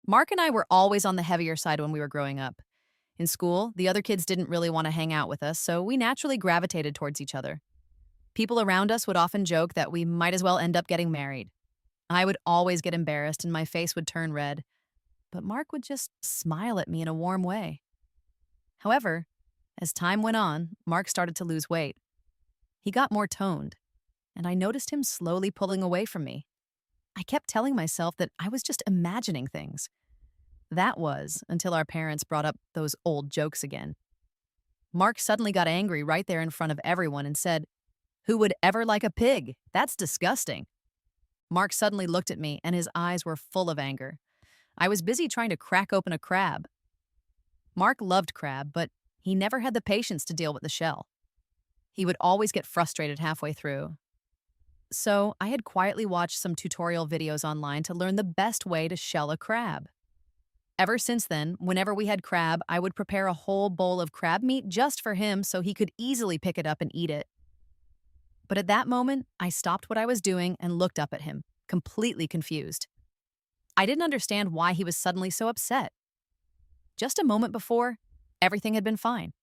Mark and I were always on the heavier side when we were growing up. In school, the other kids didn't really want to hang out with us, so we naturally gravitated towards each other. People around us would often joke that we might as well end up getting married. I would always get embarrassed and my face would turn red, but Mark would just smile at me in a warm way. However, as time went on, Mark started to lose weight. He got more toned, and I noticed him slowly pulling away from me. I kept telling myself that I was just imagining things. That was until our parents brought up those old jokes again. Mark suddenly got angry right there in front of everyone and said, "Who would ever like a pig? That's disgusting." Mark suddenly looked at me and his eyes were full of anger. I was busy trying to crack open a crab. Mark loved crab, but he never had the patience to deal with the shell. He would always get frustrated halfway through. So I had quietly watched some tutorial videos online to learn the best way to shell a crab. Ever since then, whenever we had crab, I would prepare a whole bowl of crab meat just for him so he could easily pick it up and eat it. But at that moment, I stopped what I was doing and looked up at him, completely confused. I didn't understand why he was suddenly so upset. Just a moment before, everything had been fine.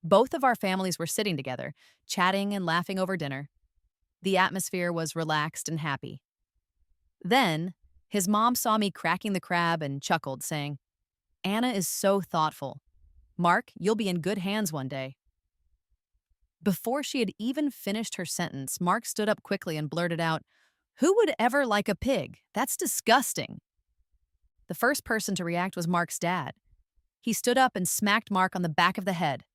Both of our families were sitting together, chatting and laughing over dinner. The atmosphere was relaxed and happy. Then, his mom saw me cracking the crab and chuckled, saying, "Anna is so thoughtful. Mark, you'll be in good hands one day." Before she had even finished her sentence, Mark stood up quickly and blurted out, "Who would ever like a pig? That's disgusting." The first person to react was Mark's dad. He stood up and smacked Mark on the back of the head.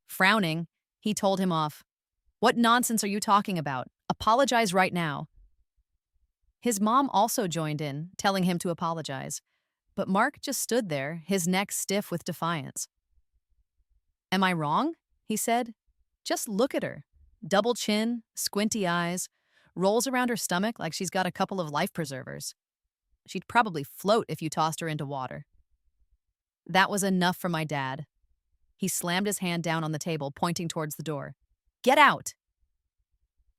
Frowning, he told him off. "What nonsense are you talking about? Apologize right now." His mom also joined in, telling him to apologize. But Mark just stood there, his neck stiff with defiance. "Am I wrong?" he said. "Just look at her. Double chin, squinty eyes, rolls around her stomach like she's got a couple of life preservers. She'd probably float if you tossed her into water." That was enough for my dad. He slammed his hand down on the table, pointing towards the door. "Get out!"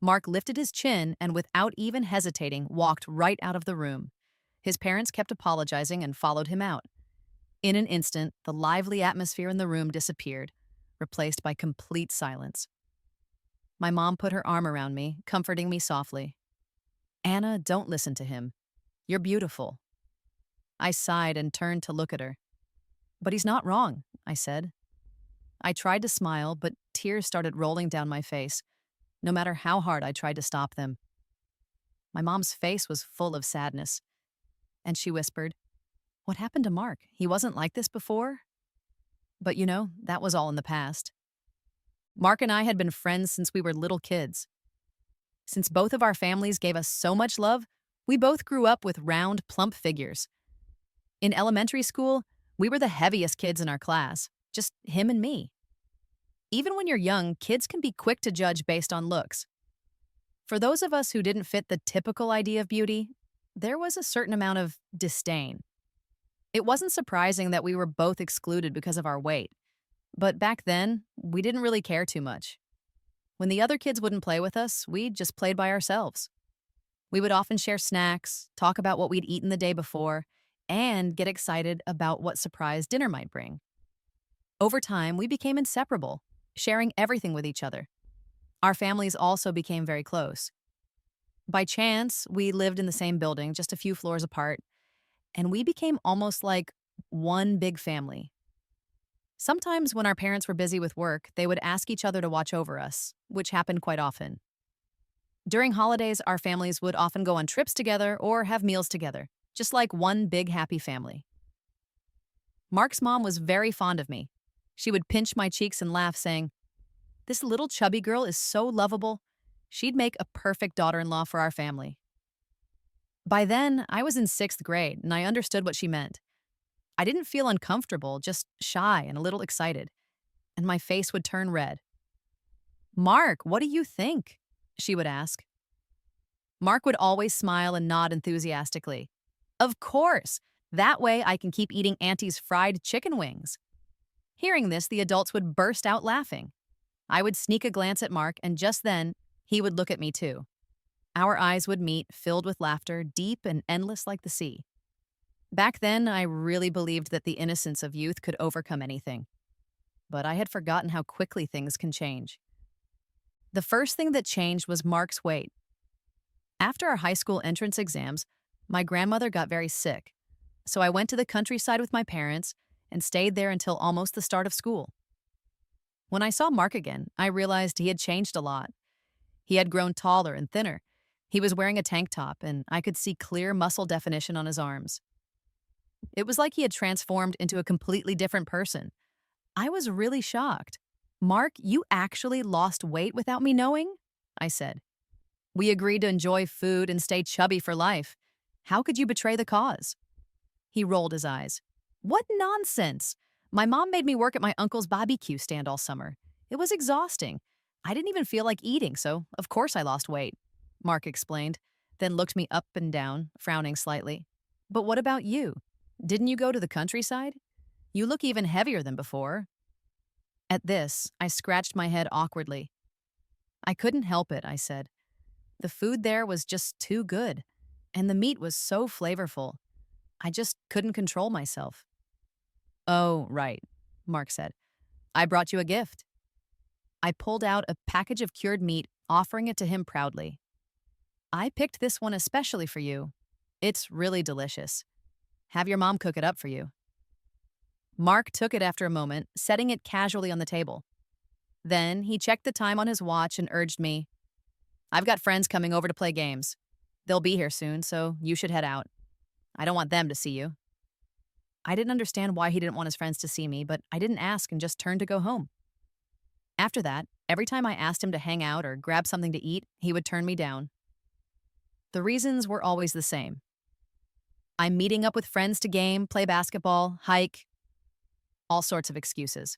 Mark lifted his chin and without even hesitating walked right out of the room. His parents kept apologizing and followed him out. In an instant, the lively atmosphere in the room disappeared, replaced by complete silence. My mom put her arm around me, comforting me softly. "Anna, don't listen to him. You're beautiful." I sighed and turned to look at her. "But he's not wrong," I said. I tried to smile, but tears started rolling down my face, no matter how hard I tried to stop them. My mom's face was full of sadness, and she whispered, "What happened to Mark? He wasn't like this before?" But that was all in the past. Mark and I had been friends since we were little kids. Since both of our families gave us so much love, we both grew up with round, plump figures. In elementary school, we were the heaviest kids in our class, just him and me. Even when you're young, kids can be quick to judge based on looks. For those of us who didn't fit the typical idea of beauty, there was a certain amount of disdain. It wasn't surprising that we were both excluded because of our weight. But back then, we didn't really care too much. When the other kids wouldn't play with us, we just played by ourselves. We would often share snacks, talk about what we'd eaten the day before, and get excited about what surprise dinner might bring. Over time, we became inseparable, sharing everything with each other. Our families also became very close. By chance, we lived in the same building, just a few floors apart, and we became almost like one big family. Sometimes when our parents were busy with work, they would ask each other to watch over us, which happened quite often. During holidays, our families would often go on trips together or have meals together, just like one big happy family. Mark's mom was very fond of me. She would pinch my cheeks and laugh, saying, "This little chubby girl is so lovable. She'd make a perfect daughter-in-law for our family." By then, I was in 6th grade, and I understood what she meant. I didn't feel uncomfortable, just shy and a little excited, and my face would turn red. "Mark, what do you think?" she would ask. Mark would always smile and nod enthusiastically. "Of course! That way I can keep eating Auntie's fried chicken wings." Hearing this, the adults would burst out laughing. I would sneak a glance at Mark, and just then, he would look at me too. Our eyes would meet, filled with laughter, deep and endless like the sea. Back then, I really believed that the innocence of youth could overcome anything, but I had forgotten how quickly things can change. The first thing that changed was Mark's weight. After our high school entrance exams, my grandmother got very sick, so I went to the countryside with my parents and stayed there until almost the start of school. When I saw Mark again, I realized he had changed a lot. He had grown taller and thinner. He was wearing a tank top, and I could see clear muscle definition on his arms. It was like he had transformed into a completely different person. I was really shocked. "Mark, you actually lost weight without me knowing?" I said. "We agreed to enjoy food and stay chubby for life. How could you betray the cause?" He rolled his eyes. "What nonsense! My mom made me work at my uncle's barbecue stand all summer. It was exhausting. I didn't even feel like eating, so of course I lost weight," Mark explained, then looked me up and down, frowning slightly. "But what about you? Didn't you go to the countryside? You look even heavier than before." At this, I scratched my head awkwardly. "I couldn't help it," I said. "The food there was just too good, and the meat was so flavorful. I just couldn't control myself." "Oh, right," Mark said. "I brought you a gift." I pulled out a package of cured meat, offering it to him proudly. "I picked this one especially for you. It's really delicious. Have your mom cook it up for you." Mark took it after a moment, setting it casually on the table. Then he checked the time on his watch and urged me, "I've got friends coming over to play games. They'll be here soon, so you should head out. I don't want them to see you." I didn't understand why he didn't want his friends to see me, but I didn't ask and just turned to go home. After that, every time I asked him to hang out or grab something to eat, he would turn me down. The reasons were always the same. I'm meeting up with friends to game, play basketball, hike, all sorts of excuses.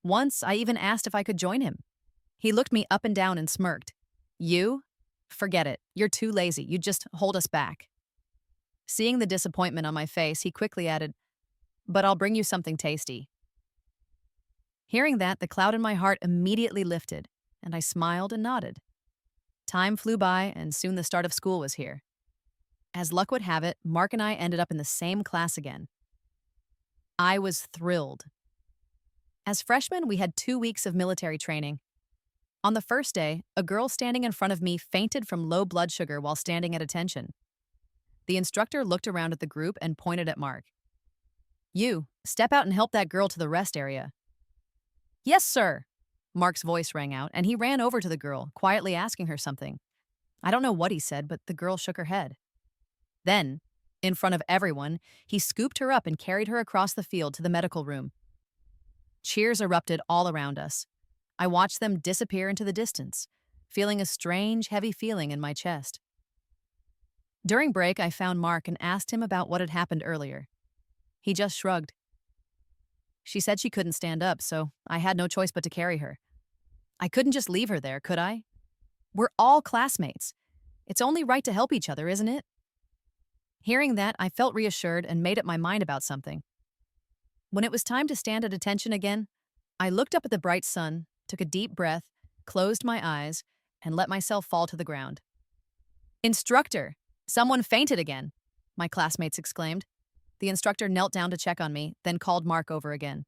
Once, I even asked if I could join him. He looked me up and down and smirked. "You? Forget it. You're too lazy. You just hold us back." Seeing the disappointment on my face, he quickly added, "But I'll bring you something tasty." Hearing that, the cloud in my heart immediately lifted, and I smiled and nodded. Time flew by, and soon the start of school was here. As luck would have it, Mark and I ended up in the same class again. I was thrilled. As freshmen, we had 2 weeks of military training. On the first day, a girl standing in front of me fainted from low blood sugar while standing at attention. The instructor looked around at the group and pointed at Mark. "You, step out and help that girl to the rest area." "Yes, sir," Mark's voice rang out, and he ran over to the girl, quietly asking her something. I don't know what he said, but the girl shook her head. Then, in front of everyone, he scooped her up and carried her across the field to the medical room. Cheers erupted all around us. I watched them disappear into the distance, feeling a strange, heavy feeling in my chest. During break, I found Mark and asked him about what had happened earlier. He just shrugged. "She said she couldn't stand up, so I had no choice but to carry her. I couldn't just leave her there, could I? We're all classmates. It's only right to help each other, isn't it?" Hearing that, I felt reassured and made up my mind about something. When it was time to stand at attention again, I looked up at the bright sun, took a deep breath, closed my eyes, and let myself fall to the ground. "Instructor, someone fainted again," my classmates exclaimed. The instructor knelt down to check on me, then called Mark over again.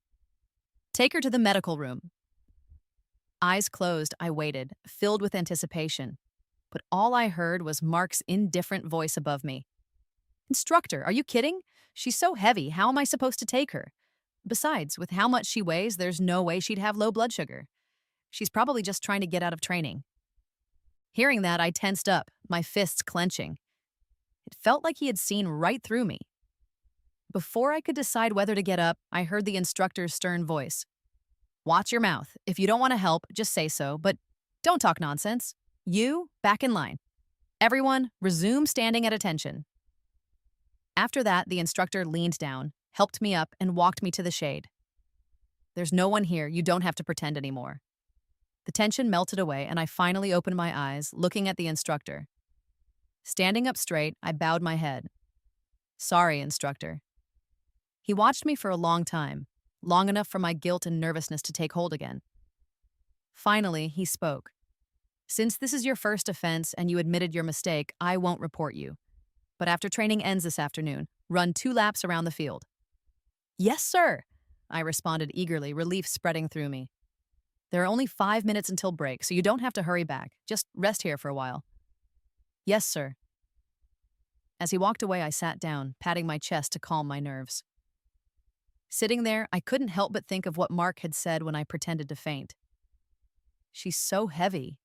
"Take her to the medical room." Eyes closed, I waited, filled with anticipation. But all I heard was Mark's indifferent voice above me. "Instructor, are you kidding? She's so heavy, how am I supposed to take her? Besides, with how much she weighs, there's no way she'd have low blood sugar. She's probably just trying to get out of training." Hearing that, I tensed up, my fists clenching. It felt like he had seen right through me. Before I could decide whether to get up, I heard the instructor's stern voice. "Watch your mouth. If you don't want to help, just say so, but don't talk nonsense. You, back in line. Everyone, resume standing at attention." After that, the instructor leaned down, helped me up, and walked me to the shade. "There's no one here. You don't have to pretend anymore." The tension melted away, and I finally opened my eyes, looking at the instructor. Standing up straight, I bowed my head. "Sorry, instructor." He watched me for a long time, long enough for my guilt and nervousness to take hold again. Finally, he spoke. "Since this is your first offense and you admitted your mistake, I won't report you. but after training ends this afternoon, run 2 laps around the field." "Yes, sir," I responded eagerly, relief spreading through me. "There are only 5 minutes until break, so you don't have to hurry back. Just rest here for a while." "Yes, sir." As he walked away, I sat down, patting my chest to calm my nerves. Sitting there, I couldn't help but think of what Mark had said when I pretended to faint. "She's so heavy."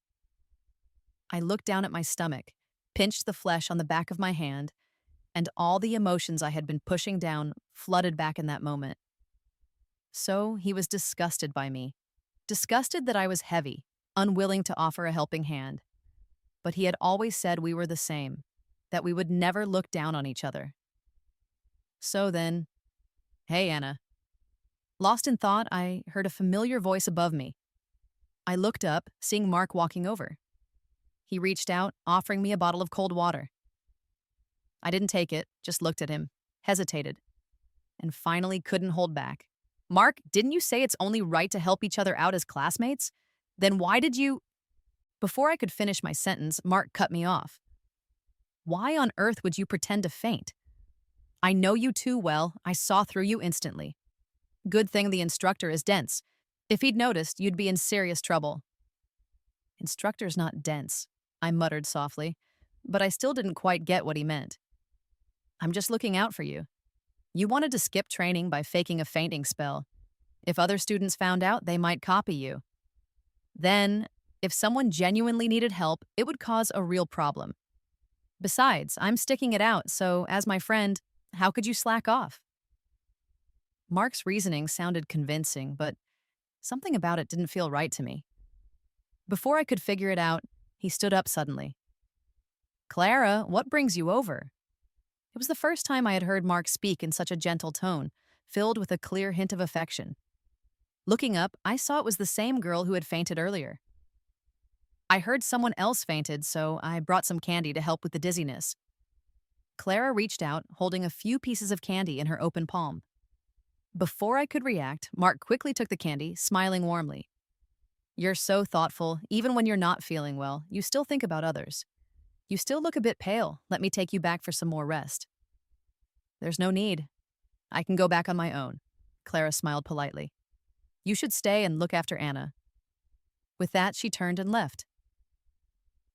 I looked down at my stomach, pinched the flesh on the back of my hand, and all the emotions I had been pushing down flooded back in that moment. So he was disgusted by me. Disgusted that I was heavy, unwilling to offer a helping hand. But he had always said we were the same, that we would never look down on each other. So then, "Hey, Anna." Lost in thought, I heard a familiar voice above me. I looked up, seeing Mark walking over. He reached out, offering me a bottle of cold water. I didn't take it, just looked at him, hesitated, and finally couldn't hold back. "Mark, didn't you say it's only right to help each other out as classmates? Then why did you—" Before I could finish my sentence, Mark cut me off. "Why on earth would you pretend to faint? I know you too well. I saw through you instantly. Good thing the instructor is dense. If he'd noticed, you'd be in serious trouble." "Instructor's not dense," I muttered softly, but I still didn't quite get what he meant. "I'm just looking out for you. You wanted to skip training by faking a fainting spell. If other students found out, they might copy you. Then, if someone genuinely needed help, it would cause a real problem. Besides, I'm sticking it out, so as my friend, how could you slack off?" Mark's reasoning sounded convincing, but something about it didn't feel right to me. Before I could figure it out, he stood up suddenly. "Clara, what brings you over?" It was the first time I had heard Mark speak in such a gentle tone, filled with a clear hint of affection. Looking up, I saw it was the same girl who had fainted earlier. "I heard someone else fainted, so I brought some candy to help with the dizziness." Clara reached out, holding a few pieces of candy in her open palm. Before I could react, Mark quickly took the candy, smiling warmly. "You're so thoughtful. Even when you're not feeling well, you still think about others. You still look a bit pale. Let me take you back for some more rest." "There's no need. I can go back on my own." Clara smiled politely. "You should stay and look after Anna." With that, she turned and left.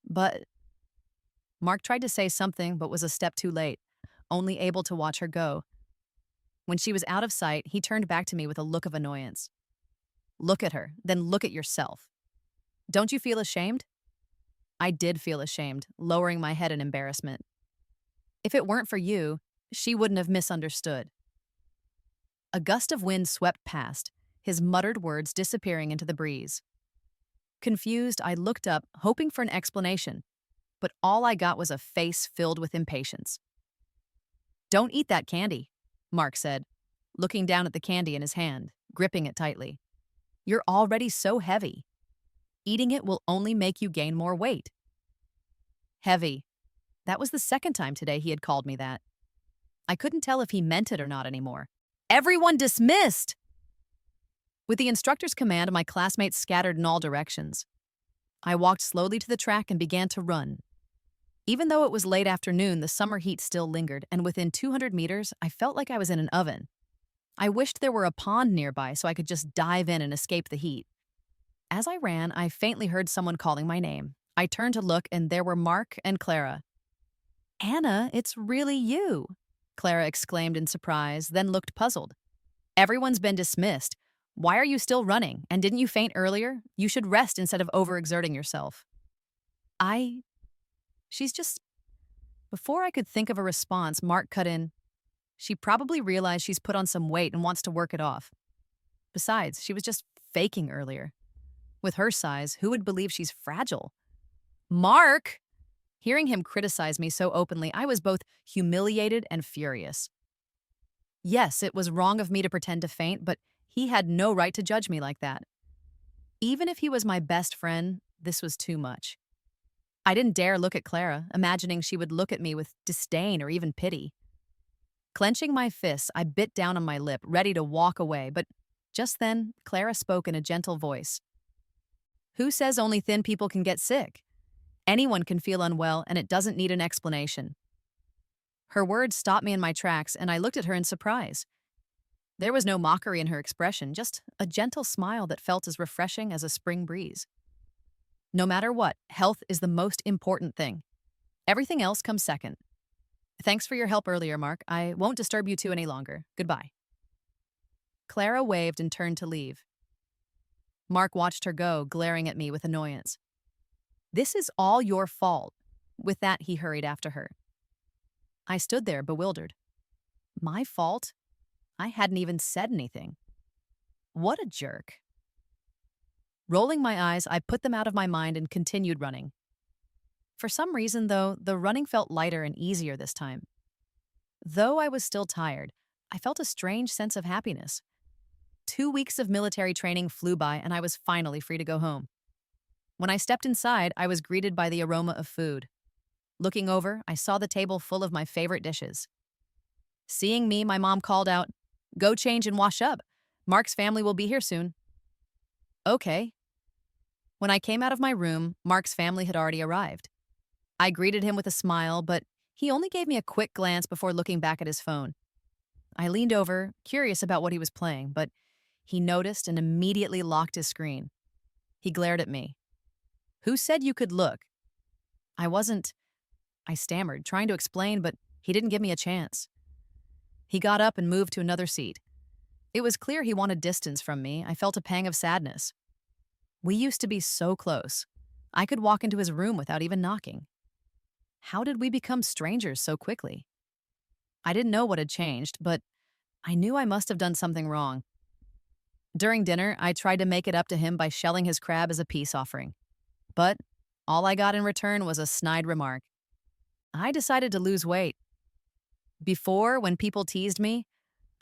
"But—" Mark tried to say something, but was a step too late, only able to watch her go. When she was out of sight, he turned back to me with a look of annoyance. "Look at her, then look at yourself. Don't you feel ashamed?" I did feel ashamed, lowering my head in embarrassment. If it weren't for you, she wouldn't have misunderstood. A gust of wind swept past, his muttered words disappearing into the breeze. Confused, I looked up, hoping for an explanation, but all I got was a face filled with impatience. "Don't eat that candy," Mark said, looking down at the candy in his hand, gripping it tightly. "You're already so heavy. Eating it will only make you gain more weight." Heavy. That was the second time today he had called me that. I couldn't tell if he meant it or not anymore. "Everyone dismissed!" With the instructor's command, my classmates scattered in all directions. I walked slowly to the track and began to run. Even though it was late afternoon, the summer heat still lingered, and within 200 meters, I felt like I was in an oven. I wished there were a pond nearby so I could just dive in and escape the heat. As I ran, I faintly heard someone calling my name. I turned to look, and there were Mark and Clara. "Anna, it's really you," Clara exclaimed in surprise, then looked puzzled. "Everyone's been dismissed. Why are you still running? And didn't you faint earlier? You should rest instead of overexerting yourself." She's just... Before I could think of a response, Mark cut in. "She probably realized she's put on some weight and wants to work it off. Besides, she was just faking earlier. With her size, who would believe she's fragile?" "Mark!" Hearing him criticize me so openly, I was both humiliated and furious. Yes, it was wrong of me to pretend to faint, but he had no right to judge me like that. Even if he was my best friend, this was too much. I didn't dare look at Clara, imagining she would look at me with disdain or even pity. Clenching my fists, I bit down on my lip, ready to walk away, but just then, Clara spoke in a gentle voice. "Who says only thin people can get sick? Anyone can feel unwell, and it doesn't need an explanation." Her words stopped me in my tracks, and I looked at her in surprise. There was no mockery in her expression, just a gentle smile that felt as refreshing as a spring breeze. No matter what, health is the most important thing. Everything else comes second. Thanks for your help earlier, Mark. I won't disturb you two any longer. Goodbye. Clara waved and turned to leave. Mark watched her go, glaring at me with annoyance. This is all your fault. With that, he hurried after her. I stood there, bewildered. My fault? I hadn't even said anything. What a jerk. Rolling my eyes, I put them out of my mind and continued running. For some reason, though, the running felt lighter and easier this time. Though I was still tired, I felt a strange sense of happiness. 2 weeks of military training flew by, and I was finally free to go home. When I stepped inside, I was greeted by the aroma of food. Looking over, I saw the table full of my favorite dishes. Seeing me, my mom called out, "Go change and wash up. Mark's family will be here soon." Okay. When I came out of my room, Mark's family had already arrived. I greeted him with a smile, but he only gave me a quick glance before looking back at his phone. I leaned over, curious about what he was playing, but he noticed and immediately locked his screen. He glared at me. "Who said you could look?" I stammered, trying to explain, but he didn't give me a chance. He got up and moved to another seat. It was clear he wanted distance from me. I felt a pang of sadness. We used to be so close. I could walk into his room without even knocking. How did we become strangers so quickly? I didn't know what had changed, but I knew I must have done something wrong. During dinner, I tried to make it up to him by shelling his crab as a peace offering. But all I got in return was a snide remark. I decided to lose weight. Before, when people teased me,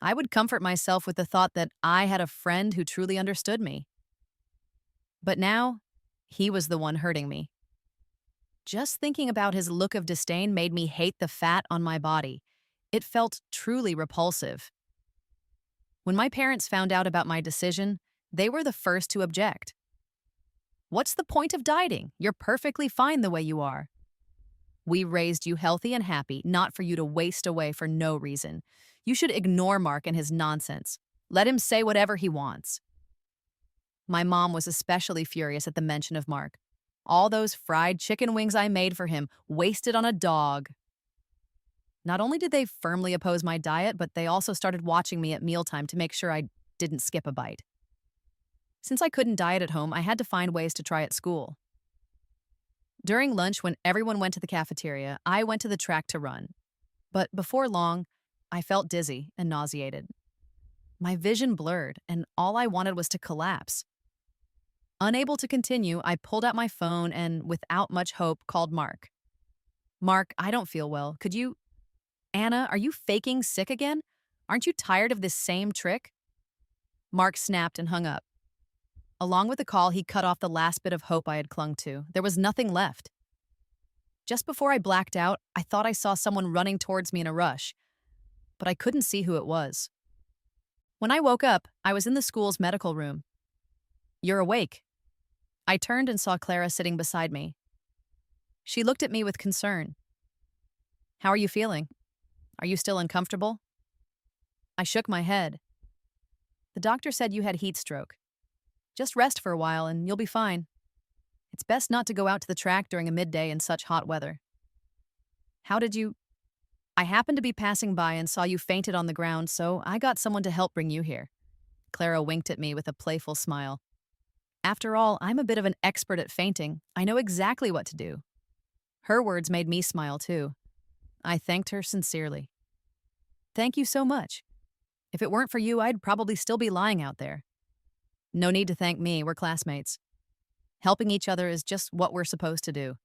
I would comfort myself with the thought that I had a friend who truly understood me. But now, he was the one hurting me. Just thinking about his look of disdain made me hate the fat on my body. It felt truly repulsive. When my parents found out about my decision, they were the first to object. "What's the point of dieting? You're perfectly fine the way you are. We raised you healthy and happy, not for you to waste away for no reason. You should ignore Mark and his nonsense. Let him say whatever he wants." My mom was especially furious at the mention of Mark. All those fried chicken wings I made for him, wasted on a dog. Not only did they firmly oppose my diet, but they also started watching me at mealtime to make sure I didn't skip a bite. Since I couldn't diet at home, I had to find ways to try at school. During lunch, when everyone went to the cafeteria, I went to the track to run. But before long, I felt dizzy and nauseated. My vision blurred, and all I wanted was to collapse. Unable to continue, I pulled out my phone and, without much hope, called Mark. "Mark, I don't feel well. Could you—" "Anna, are you faking sick again? Aren't you tired of this same trick?" Mark snapped and hung up. Along with the call, he cut off the last bit of hope I had clung to. There was nothing left. Just before I blacked out, I thought I saw someone running towards me in a rush, but I couldn't see who it was. When I woke up, I was in the school's medical room. "You're awake." I turned and saw Clara sitting beside me. She looked at me with concern. "How are you feeling? Are you still uncomfortable?" I shook my head. "The doctor said you had heat stroke. Just rest for a while and you'll be fine. It's best not to go out to the track during a midday in such hot weather." "How did you—" "I happened to be passing by and saw you fainted on the ground, so I got someone to help bring you here." Clara winked at me with a playful smile. "After all, I'm a bit of an expert at fainting. I know exactly what to do." Her words made me smile too. I thanked her sincerely. "Thank you so much. If it weren't for you, I'd probably still be lying out there." "No need to thank me, we're classmates. Helping each other is just what we're supposed to do."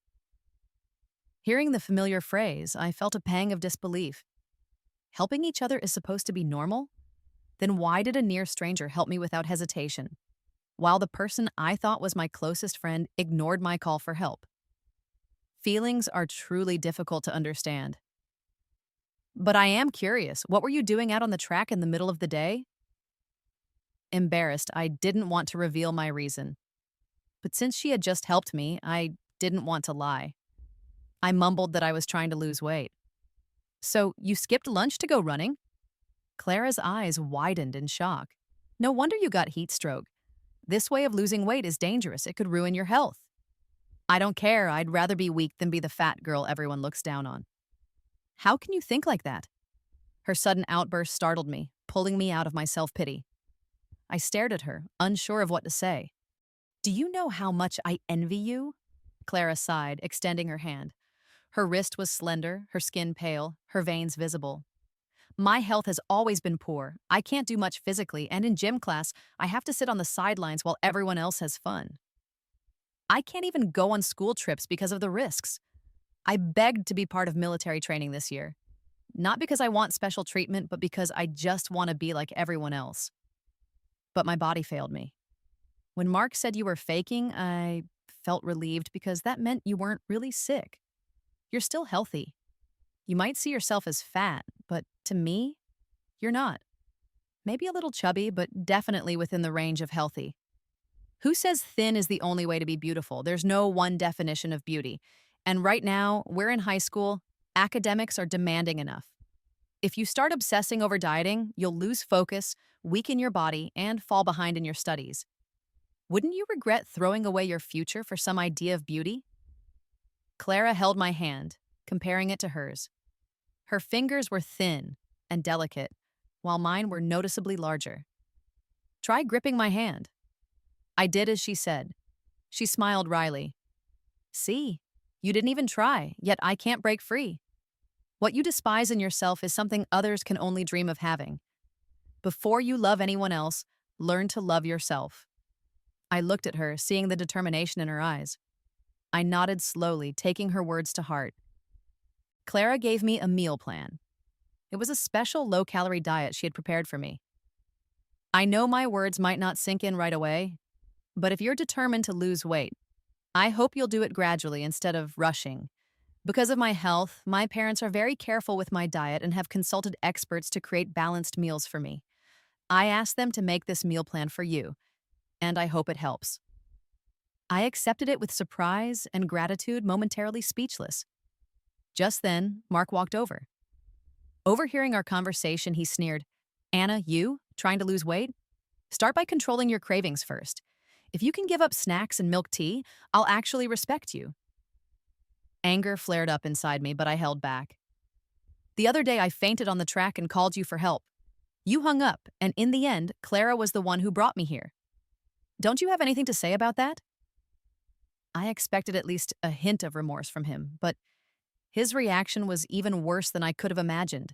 Hearing the familiar phrase, I felt a pang of disbelief. Helping each other is supposed to be normal? Then why did a near stranger help me without hesitation, while the person I thought was my closest friend ignored my call for help? Feelings are truly difficult to understand. "But I am curious, what were you doing out on the track in the middle of the day?" Embarrassed, I didn't want to reveal my reason. But since she had just helped me, I didn't want to lie. I mumbled that I was trying to lose weight. So you skipped lunch to go running? Clara's eyes widened in shock. No wonder you got heat stroke. This way of losing weight is dangerous. It could ruin your health. I don't care. I'd rather be weak than be the fat girl everyone looks down on. How can you think like that? Her sudden outburst startled me, pulling me out of my self-pity. I stared at her, unsure of what to say. Do you know how much I envy you? Clara sighed, extending her hand. Her wrist was slender, her skin pale, her veins visible. My health has always been poor. I can't do much physically, and in gym class, I have to sit on the sidelines while everyone else has fun. I can't even go on school trips because of the risks. I begged to be part of military training this year. Not because I want special treatment, but because I just want to be like everyone else. But my body failed me. When Mark said you were faking, I felt relieved because that meant you weren't really sick. You're still healthy. You might see yourself as fat, but to me, you're not. Maybe a little chubby, but definitely within the range of healthy. Who says thin is the only way to be beautiful? There's no one definition of beauty. And right now, we're in high school, academics are demanding enough. If you start obsessing over dieting, you'll lose focus, weaken your body, and fall behind in your studies. Wouldn't you regret throwing away your future for some idea of beauty? Clara held my hand, comparing it to hers. Her fingers were thin and delicate, while mine were noticeably larger. Try gripping my hand. I did as she said. She smiled wryly. See, you didn't even try, yet I can't break free. What you despise in yourself is something others can only dream of having. Before you love anyone else, learn to love yourself. I looked at her, seeing the determination in her eyes. I nodded slowly, taking her words to heart. Clara gave me a meal plan. It was a special low-calorie diet she had prepared for me. I know my words might not sink in right away, but if you're determined to lose weight, I hope you'll do it gradually instead of rushing. Because of my health, my parents are very careful with my diet and have consulted experts to create balanced meals for me. I asked them to make this meal plan for you, and I hope it helps. I accepted it with surprise and gratitude, momentarily speechless. Just then, Mark walked over. Overhearing our conversation, he sneered, Anna, you, trying to lose weight? Start by controlling your cravings first. If you can give up snacks and milk tea, I'll actually respect you. Anger flared up inside me, but I held back. The other day, I fainted on the track and called you for help. You hung up, and in the end, Clara was the one who brought me here. Don't you have anything to say about that? I expected at least a hint of remorse from him, but his reaction was even worse than I could have imagined.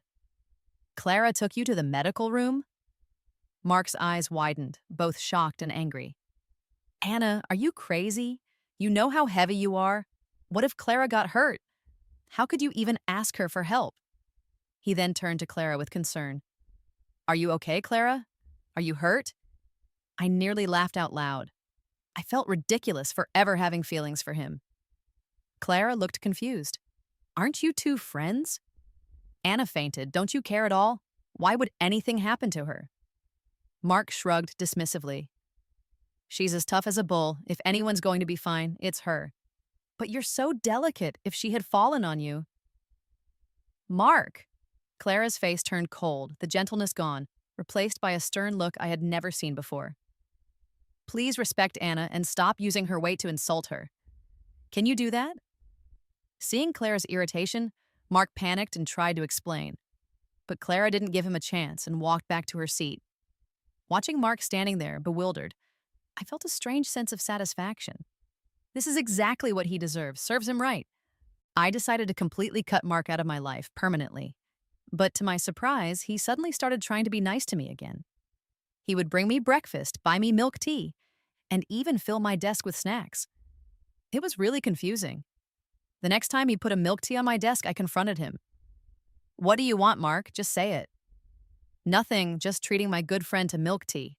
Clara took you to the medical room? Mark's eyes widened, both shocked and angry. Anna, are you crazy? You know how heavy you are. What if Clara got hurt? How could you even ask her for help? He then turned to Clara with concern. Are you okay, Clara? Are you hurt? I nearly laughed out loud. I felt ridiculous for ever having feelings for him. Clara looked confused. Aren't you two friends? Anna fainted. Don't you care at all? Why would anything happen to her? Mark shrugged dismissively. She's as tough as a bull. If anyone's going to be fine, it's her. But you're so delicate. If she had fallen on you. Mark! Clara's face turned cold, the gentleness gone, replaced by a stern look I had never seen before. Please respect Anna and stop using her weight to insult her. Can you do that? Seeing Clara's irritation, Mark panicked and tried to explain. But Clara didn't give him a chance and walked back to her seat. Watching Mark standing there, bewildered, I felt a strange sense of satisfaction. This is exactly what he deserves, serves him right. I decided to completely cut Mark out of my life, permanently. But to my surprise, he suddenly started trying to be nice to me again. He would bring me breakfast, buy me milk tea, and even fill my desk with snacks. It was really confusing. The next time he put a milk tea on my desk, I confronted him. What do you want, Mark? Just say it. Nothing, just treating my good friend to milk tea.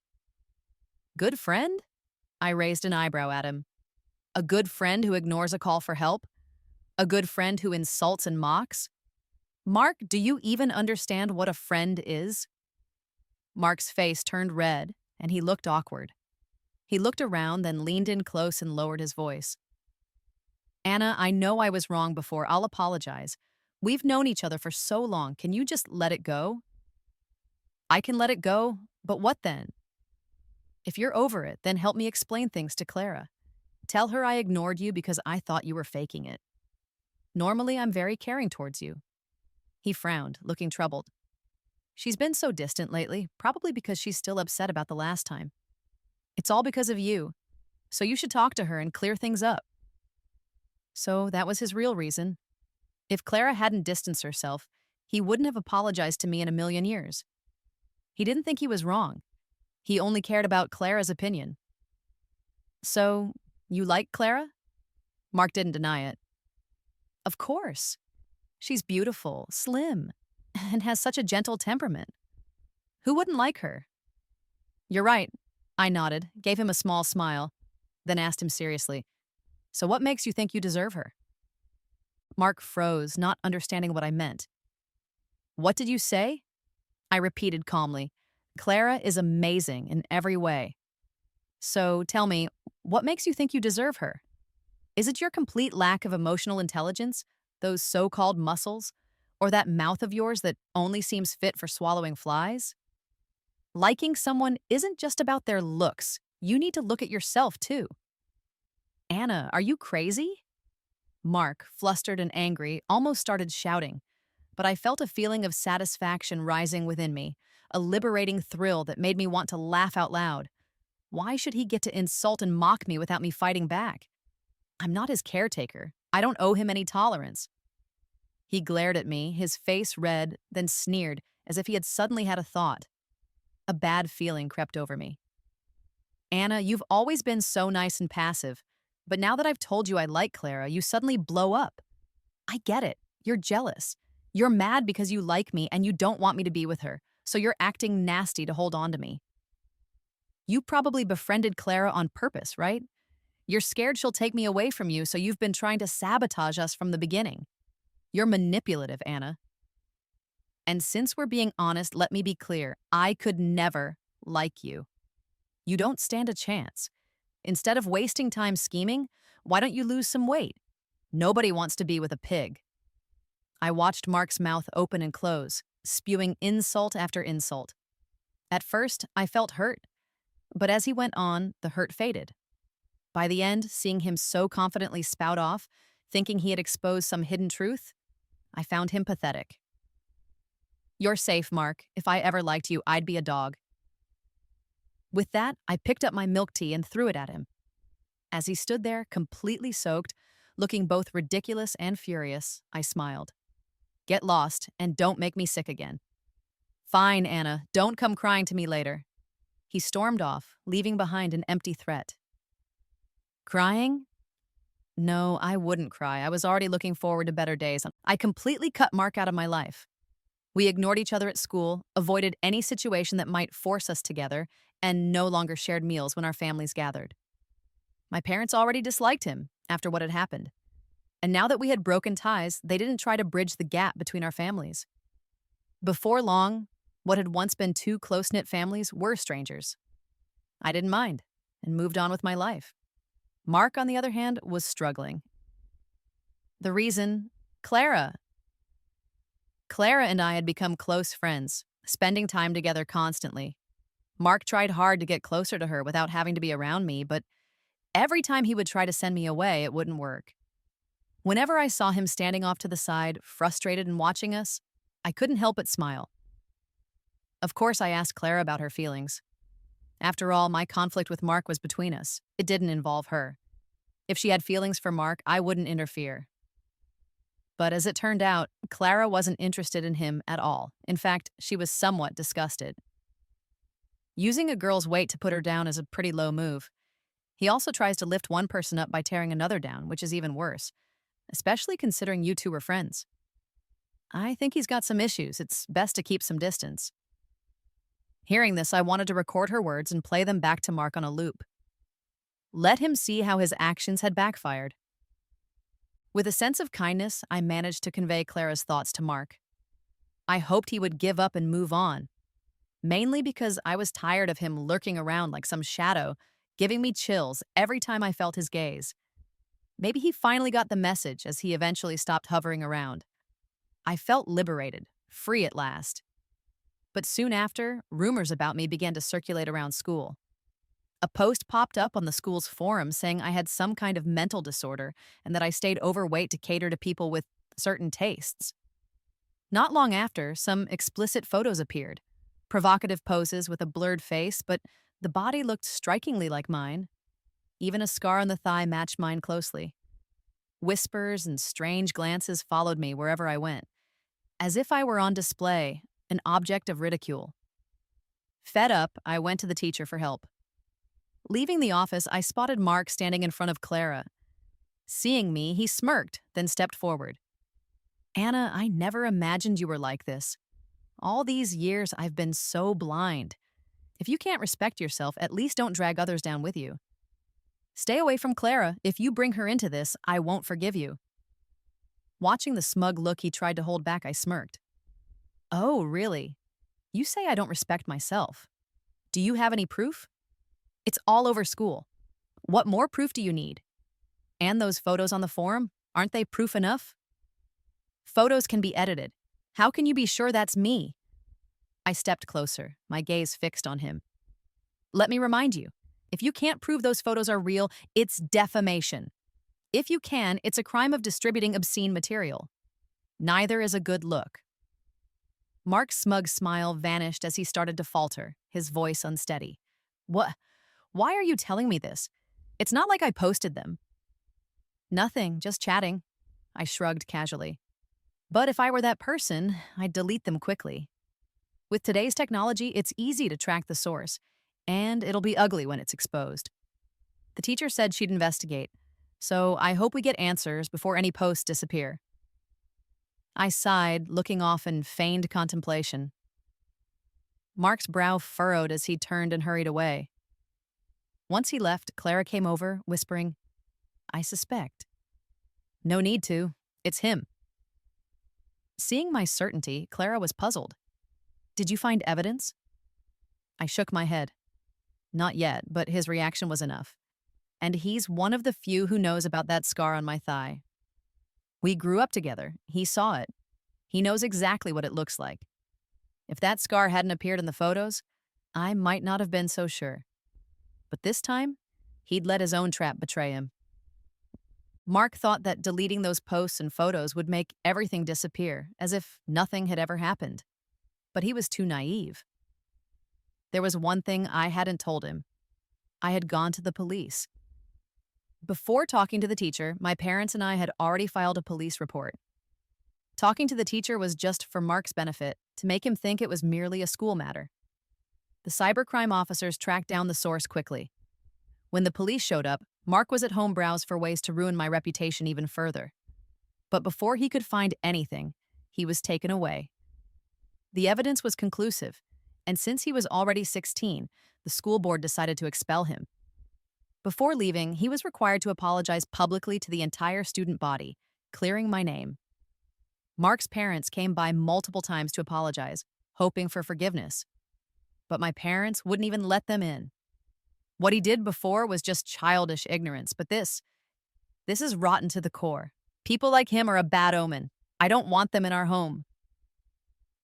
Good friend? I raised an eyebrow at him. A good friend who ignores a call for help? A good friend who insults and mocks? Mark, do you even understand what a friend is? Mark's face turned red, and he looked awkward. He looked around, then leaned in close and lowered his voice. Anna, I know I was wrong before. I'll apologize. We've known each other for so long. Can you just let it go? I can let it go, but what then? If you're over it, then help me explain things to Clara. Tell her I ignored you because I thought you were faking it. Normally, I'm very caring towards you. He frowned, looking troubled. She's been so distant lately, probably because she's still upset about the last time. It's all because of you, so you should talk to her and clear things up. So that was his real reason. If Clara hadn't distanced herself, he wouldn't have apologized to me in a million years. He didn't think he was wrong. He only cared about Clara's opinion. So, you like Clara? Mark didn't deny it. Of course. She's beautiful, slim, and has such a gentle temperament. Who wouldn't like her? You're right. I nodded, gave him a small smile, then asked him seriously, so what makes you think you deserve her? Mark froze, not understanding what I meant. What did you say? I repeated calmly. Clara is amazing in every way. So tell me, what makes you think you deserve her? Is it your complete lack of emotional intelligence, those so-called muscles, or that mouth of yours that only seems fit for swallowing flies? Liking someone isn't just about their looks. You need to look at yourself, too. Anna, are you crazy? Mark, flustered and angry, almost started shouting, but I felt a feeling of satisfaction rising within me, a liberating thrill that made me want to laugh out loud. Why should he get to insult and mock me without me fighting back? I'm not his caretaker. I don't owe him any tolerance. He glared at me, his face red, then sneered, as if he had suddenly had a thought. A bad feeling crept over me. Anna, you've always been so nice and passive, but now that I've told you I like Clara, you suddenly blow up. I get it. You're jealous. You're mad because you like me and you don't want me to be with her, so you're acting nasty to hold on to me. You probably befriended Clara on purpose, right? You're scared she'll take me away from you, so you've been trying to sabotage us from the beginning. You're manipulative, Anna. And since we're being honest, let me be clear. I could never like you. You don't stand a chance. Instead of wasting time scheming, why don't you lose some weight? Nobody wants to be with a pig. I watched Mark's mouth open and close, spewing insult after insult. At first, I felt hurt, but as he went on, the hurt faded. By the end, seeing him so confidently spout off, thinking he had exposed some hidden truth, I found him pathetic. You're safe, Mark. If I ever liked you, I'd be a dog. With that, I picked up my milk tea and threw it at him. As he stood there, completely soaked, looking both ridiculous and furious, I smiled. Get lost, and don't make me sick again. Fine, Anna, don't come crying to me later. He stormed off, leaving behind an empty threat. Crying? No, I wouldn't cry. I was already looking forward to better days. I completely cut Mark out of my life. We ignored each other at school, avoided any situation that might force us together, and no longer shared meals when our families gathered. My parents already disliked him after what had happened. And now that we had broken ties, they didn't try to bridge the gap between our families. Before long, what had once been two close-knit families were strangers. I didn't mind and moved on with my life. Mark, on the other hand, was struggling. The reason, Clara. Clara and I had become close friends, spending time together constantly. Mark tried hard to get closer to her without having to be around me, but every time he would try to send me away, it wouldn't work. Whenever I saw him standing off to the side, frustrated and watching us, I couldn't help but smile. Of course, I asked Clara about her feelings. After all, my conflict with Mark was between us. It didn't involve her. If she had feelings for Mark, I wouldn't interfere. But as it turned out, Clara wasn't interested in him at all. In fact, she was somewhat disgusted. Using a girl's weight to put her down is a pretty low move. He also tries to lift one person up by tearing another down, which is even worse, especially considering you two were friends. I think he's got some issues. It's best to keep some distance. Hearing this, I wanted to record her words and play them back to Mark on a loop. Let him see how his actions had backfired. With a sense of kindness, I managed to convey Clara's thoughts to Mark. I hoped he would give up and move on, mainly because I was tired of him lurking around like some shadow, giving me chills every time I felt his gaze. Maybe he finally got the message as he eventually stopped hovering around. I felt liberated, free at last. But soon after, rumors about me began to circulate around school. A post popped up on the school's forum saying I had some kind of mental disorder and that I stayed overweight to cater to people with certain tastes. Not long after, some explicit photos appeared. Provocative poses with a blurred face, but the body looked strikingly like mine. Even a scar on the thigh matched mine closely. Whispers and strange glances followed me wherever I went, as if I were on display, an object of ridicule. Fed up, I went to the teacher for help. Leaving the office, I spotted Mark standing in front of Clara. Seeing me, he smirked, then stepped forward. Anna, I never imagined you were like this. All these years, I've been so blind. If you can't respect yourself, at least don't drag others down with you. Stay away from Clara. If you bring her into this, I won't forgive you. Watching the smug look he tried to hold back, I smirked. Oh, really? You say I don't respect myself. Do you have any proof? It's all over school. What more proof do you need? And those photos on the forum, aren't they proof enough? Photos can be edited. How can you be sure that's me? I stepped closer, my gaze fixed on him. Let me remind you, if you can't prove those photos are real, it's defamation. If you can, it's a crime of distributing obscene material. Neither is a good look. Mark's smug smile vanished as he started to falter, his voice unsteady. What? Why are you telling me this? It's not like I posted them. Nothing, just chatting. I shrugged casually. But if I were that person, I'd delete them quickly. With today's technology, it's easy to track the source, and it'll be ugly when it's exposed. The teacher said she'd investigate, so I hope we get answers before any posts disappear. I sighed, looking off in feigned contemplation. Mark's brow furrowed as he turned and hurried away. Once he left, Clara came over, whispering, I suspect. No need to. It's him. Seeing my certainty, Clara was puzzled. Did you find evidence? I shook my head. Not yet, but his reaction was enough. And he's one of the few who knows about that scar on my thigh. We grew up together. He saw it. He knows exactly what it looks like. If that scar hadn't appeared in the photos, I might not have been so sure. But this time, he'd let his own trap betray him. Mark thought that deleting those posts and photos would make everything disappear, as if nothing had ever happened. But he was too naive. There was one thing I hadn't told him. I had gone to the police. Before talking to the teacher, my parents and I had already filed a police report. Talking to the teacher was just for Mark's benefit, to make him think it was merely a school matter. The cybercrime officers tracked down the source quickly. When the police showed up, Mark was at home browsing for ways to ruin my reputation even further. But before he could find anything, he was taken away. The evidence was conclusive, and since he was already 16, the school board decided to expel him. Before leaving, he was required to apologize publicly to the entire student body, clearing my name. Mark's parents came by multiple times to apologize, hoping for forgiveness. But my parents wouldn't even let them in. What he did before was just childish ignorance, but this is rotten to the core. People like him are a bad omen. I don't want them in our home.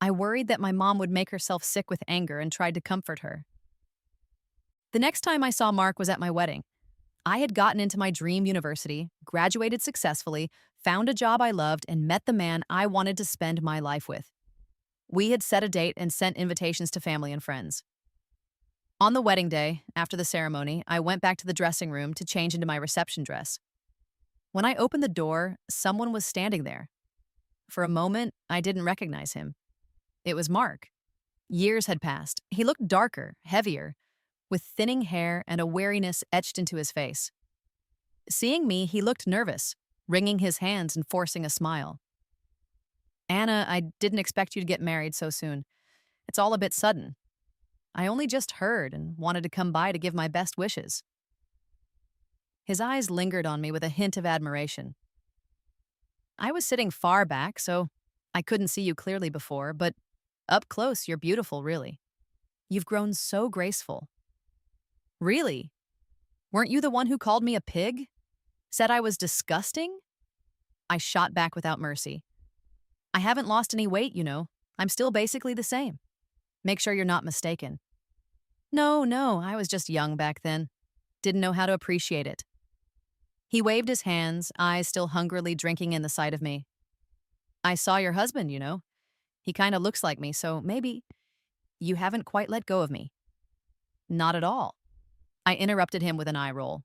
I worried that my mom would make herself sick with anger and tried to comfort her. The next time I saw Mark was at my wedding. I had gotten into my dream university, graduated successfully, found a job I loved, and met the man I wanted to spend my life with. We had set a date and sent invitations to family and friends. On the wedding day, after the ceremony, I went back to the dressing room to change into my reception dress. When I opened the door, someone was standing there. For a moment, I didn't recognize him. It was Mark. Years had passed. He looked darker, heavier, with thinning hair and a wariness etched into his face. Seeing me, he looked nervous, wringing his hands and forcing a smile. Anna, I didn't expect you to get married so soon. It's all a bit sudden. I only just heard and wanted to come by to give my best wishes. His eyes lingered on me with a hint of admiration. I was sitting far back, so I couldn't see you clearly before, but up close, you're beautiful, really. You've grown so graceful. Really? Weren't you the one who called me a pig? Said I was disgusting? I shot back without mercy. I haven't lost any weight, you know. I'm still basically the same. Make sure you're not mistaken. No, no, I was just young back then. Didn't know how to appreciate it. He waved his hands, eyes still hungrily drinking in the sight of me. I saw your husband, you know. He kind of looks like me, so maybe you haven't quite let go of me. Not at all. I interrupted him with an eye roll.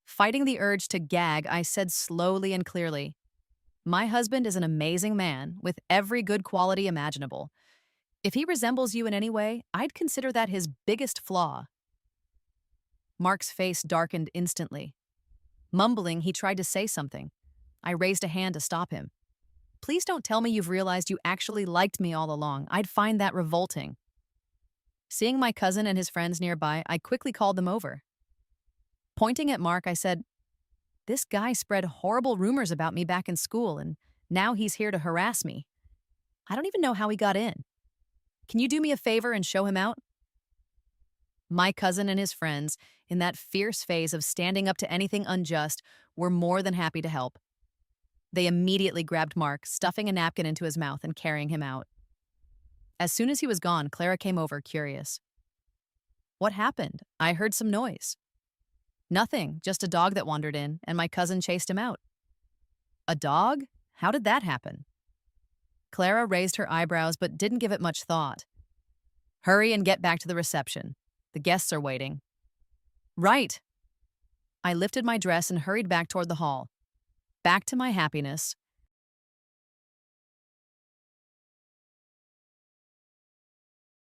Fighting the urge to gag, I said slowly and clearly, my husband is an amazing man with every good quality imaginable. If he resembles you in any way, I'd consider that his biggest flaw. Mark's face darkened instantly. Mumbling, he tried to say something. I raised a hand to stop him. Please don't tell me you've realized you actually liked me all along. I'd find that revolting. Seeing my cousin and his friends nearby, I quickly called them over. Pointing at Mark, I said, this guy spread horrible rumors about me back in school, and now he's here to harass me. I don't even know how he got in. Can you do me a favor and show him out? My cousin and his friends, in that fierce phase of standing up to anything unjust, were more than happy to help. They immediately grabbed Mark, stuffing a napkin into his mouth and carrying him out. As soon as he was gone, Clara came over, curious. What happened? I heard some noise. Nothing, just a dog that wandered in, and my cousin chased him out. A dog? How did that happen? Clara raised her eyebrows but didn't give it much thought. Hurry and get back to the reception. The guests are waiting. Right. I lifted my dress and hurried back toward the hall. Back to my happiness,